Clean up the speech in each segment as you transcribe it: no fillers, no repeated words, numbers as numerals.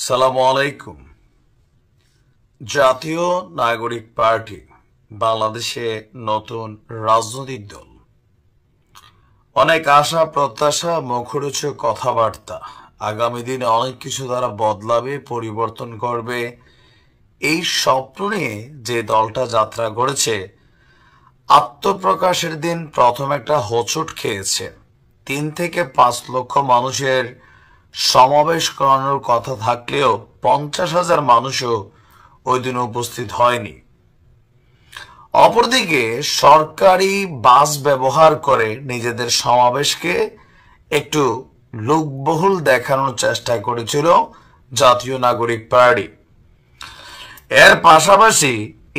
সালামু আলাইকুম। জাতীয় নাগরিক পার্টি বাংলাদেশে নতুন রাজনৈতিক দল। অনেক আশা প্রত্যাশা, মুখরোচক কথাবার্তা। আগামী দিনে অনেক কিছু তারা বদলাবে, পরিবর্তন করবে, এই স্বপ্ন নিয়ে যে দলটা যাত্রা করেছে, আত্মপ্রকাশের দিন প্রথম একটা হোঁচট খেয়েছে। 3 থেকে 5 লক্ষ মানুষের সমাবেশ করানোর কথা থাকলেও 50,000 মানুষও ওই দিন উপস্থিত হয়নি। অপরদিকে সরকারি বাস ব্যবহার করে নিজেদের সমাবেশকে একটু লোকবহুল দেখানোর চেষ্টা করেছিল জাতীয় নাগরিক পার্টি। এর পাশাপাশি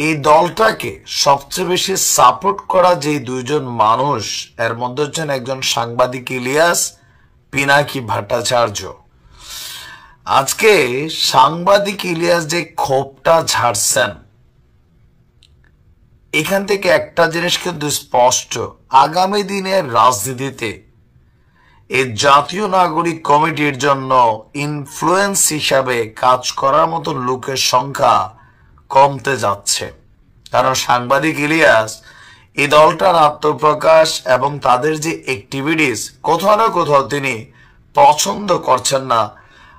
এই দলটাকে সবচেয়ে বেশি সাপোর্ট করা যে দুইজন মানুষ, এর মধ্যে হচ্ছেন একজন সাংবাদিক ইলিয়াস, পিনাকি ভট্টাচার্য। আজকে সাংবাদিক ইলিয়াস যে ক্ষোভটা ঝাড়ছেন, এখান থেকে একটা জিনিস কিন্তু স্পষ্ট, আগামী দিনের রাজনীতিতে এই জাতীয় নাগরিক কমিটির জন্য ইনফ্লুয়েন্স হিসাবে কাজ করার মতো লোকের সংখ্যা কমতে যাচ্ছে। কারণ সাংবাদিক ইলিয়াস এই দলটার আত্মপ্রকাশ এবং তাদের যে অ্যাক্টিভিটিস, কোথাও না কোথাও তিনি পছন্দ করছেন না।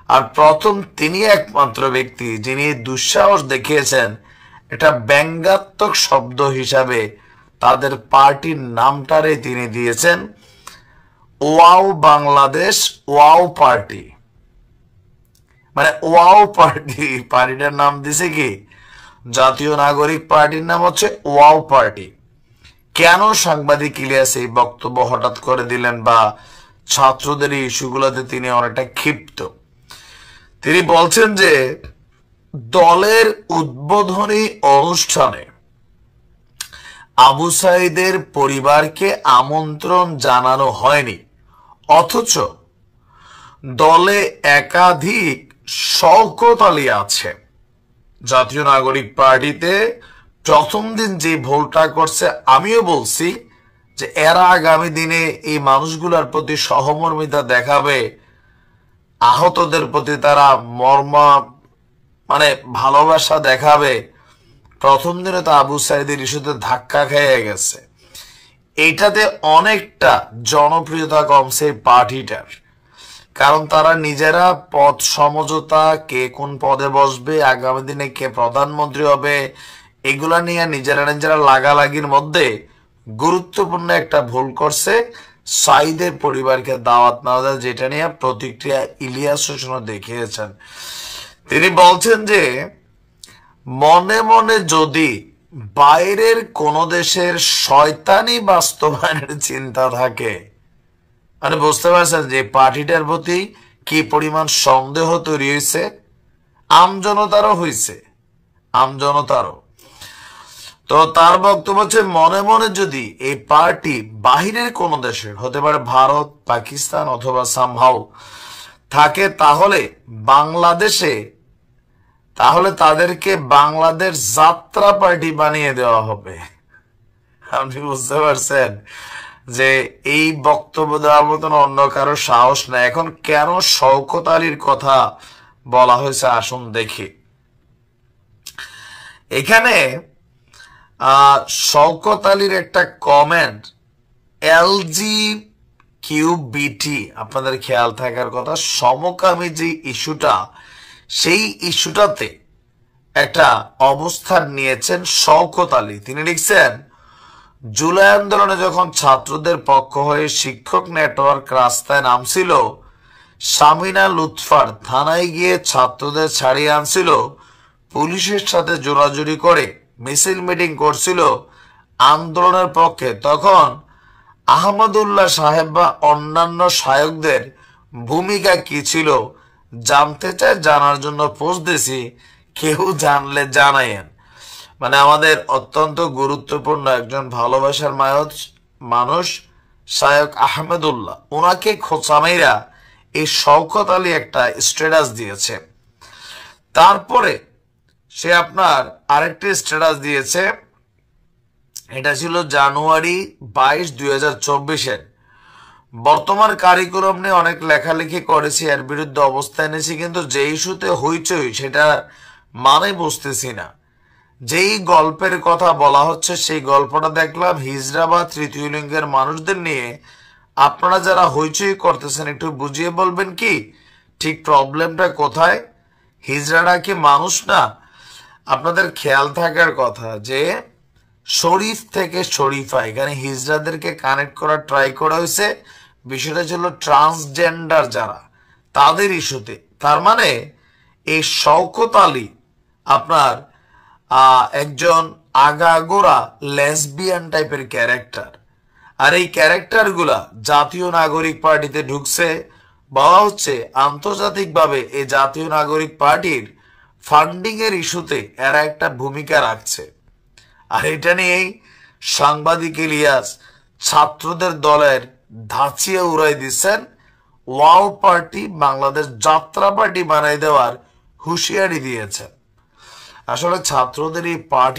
আর প্রথম তিনি একমাত্র ব্যক্তি যিনি দুঃসাহস দেখিয়েছেন এটা ব্যঙ্গাত্মক শব্দ হিসাবে তাদের পার্টির নামটারে তিনি দিয়েছেন ওয়াও বাংলাদেশ, ওয়াও পার্টি। মানে ওয়াও পার্টি, পার্টিটার নাম দিছে কি? জাতীয় নাগরিক পার্টির নাম হচ্ছে ওয়াও পার্টি। কেন সাংবাদিক ইলিয়াস এই বক্তব্য হঠাৎ করে দিলেন, বা ছাত্রদের এই ইস্যুগুলোতে তিনি অনেকটা ক্ষিপ্ত? তিনি বলছেন যে দলের উদ্বোধনী অনুষ্ঠানে আবু সাঈদের পরিবারকে আমন্ত্রণ জানানো হয়নি, অথচ দলে একাধিক শওকত আলী আছে। জাতীয় নাগরিক পার্টিতে প্রথম দিন যে ভুলটা করছে, আমিও বলছি যে এরা আগামী দিনে এই মানুষগুলোর প্রতি সহমর্মিতা দেখাবে, আহতদের প্রতি তারা ভালোবাসা দেখাবে। প্রথম দিনে তো আবু সাঈদের ইস্যুতে ধাক্কা খেয়ে গেছে, এইটাতে অনেকটা জনপ্রিয়তা কমছে পার্টিটার। কারণ তারা নিজেরা পদ সমঝোতা, কে কোন পদে বসবে, আগামী দিনে কে প্রধানমন্ত্রী হবে, এগুলা নিয়ে নিজেরা লাগালাগির মধ্যে গুরুত্বপূর্ণ একটা ভুল করছে, সাঈদের পরিবারকে দাওয়াত না দেওয়া, যেটা নিয়ে প্রতিক্রিয়া ইলিয়াস হোসেন দেখিয়েছেন। তিনি বলছেন যে মনে মনে যদি বাইরের কোন দেশের শয়তানি বাস্তবায়নের চিন্তা থাকে, মানে বুঝতে পারছেন যে পার্টিটার প্রতি কি পরিমাণ সন্দেহ তৈরি হয়েছে, আমজনতারও হয়েছে, আমজনতারও। তো তার বক্তব্য হচ্ছে মনে মনে যদি এই পার্টি বাহিরের কোন দেশের, হতে পারে ভারত, পাকিস্তান অথবা সামহাউ থাকে, তাহলে তাদেরকে বাংলাদেশ যাত্রা পার্টি বানিয়ে দেওয়া হবে। আপনি বুঝতে পারছেন যে এই বক্তব্য দেওয়ার মতন অন্য কারো সাহস নাই। এখন কেন শওকত আলীর কথা বলা হয়েছে আসুন দেখি। এখানে শওকত আলীর একটা কমেন্ট, LGBTQ, আপনাদের খেয়াল থাকার কথা, সমকামী যে ইস্যুটা, সেই ইস্যুটাতে একটা অবস্থান নিয়েছেন শওকত আলী। তিনি লিখছেন, জুলাই আন্দোলনে যখন ছাত্রদের পক্ষ হয়ে শিক্ষক নেটওয়ার্ক রাস্তায় নামছিল, সামিনা লুৎফার থানায় গিয়ে ছাত্রদের ছাড়িয়ে আনছিল, পুলিশের সাথে জোরাজুরি করে মিছিল মিটিং করছিল আন্দোলনের পক্ষে, তখন আহমদুল্লাহ সাহেব বা অন্যান্য শায়কদের ভূমিকা কি ছিল জানতে চায়, জানার জন্য পোস্ট দিছি, কেউ জানলে জানাইয়েন। মানে আমাদের অত্যন্ত গুরুত্বপূর্ণ একজন ভালোবাসার মানুষ শায়ক আহমেদুল্লাহ, ওনাকে খোঁচামেরা এই শওকত আলী একটা স্ট্যাটাস দিয়েছে। তারপরে সে আপনার আরেকটি স্ট্যাটাস দিয়েছে, এটা ছিল জানুয়ারি 22, 2024-এর। বর্তমান কারিকুলাম নিয়ে অনেক লেখালেখি করেছি, এর বিরুদ্ধে অবস্থান নিয়েছি, কিন্তু যে ইস্যুতে হইচই সেটা মানে বুঝতেছি না। যেই গল্পের কথা বলা হচ্ছে সেই গল্পটা দেখলাম হিজড়া বা তৃতীয় লিঙ্গের মানুষদের নিয়ে। আপনারা যারা হইচই করতেছেন একটু বুঝিয়ে বলবেন কি ঠিক প্রবলেমটা কোথায়? হিজড়ারা কি মানুষ না? আপনাদের খেয়াল থাকার কথা যে শরীফ থেকে শরীফা, এখানে হিজড়াদেরকে কানেক্ট করার ট্রাই করা হয়েছে। বিষয়টা ছিল ট্রান্সজেন্ডার যারা, তাদের ইস্যুতে। তার মানে এই শওকত আলী আপনার একজন আগাগোড়া লেসবিয়ান টাইপের ক্যারেক্টার, আর এই ক্যারেক্টার গুলা জাতীয় নাগরিক পার্টিতে ঢুকছে। বলা হচ্ছে আন্তর্জাতিকভাবে এই জাতীয় নাগরিক পার্টির ফান্ডিং এর ইস্যুতে এরা একটা ভূমিকা রাখছে। আর এটা নিয়েই সাংবাদিক ইলিয়াস ছাত্রদের দলের ধাঁচিয়ে উড়াই দিচ্ছেন, ওয়াও পার্টি বাংলাদেশ যাত্রা পার্টি বানাই দেওয়ার হুঁশিয়ারি দিয়েছেন। আসলে ছাত্রদের এই পার্টি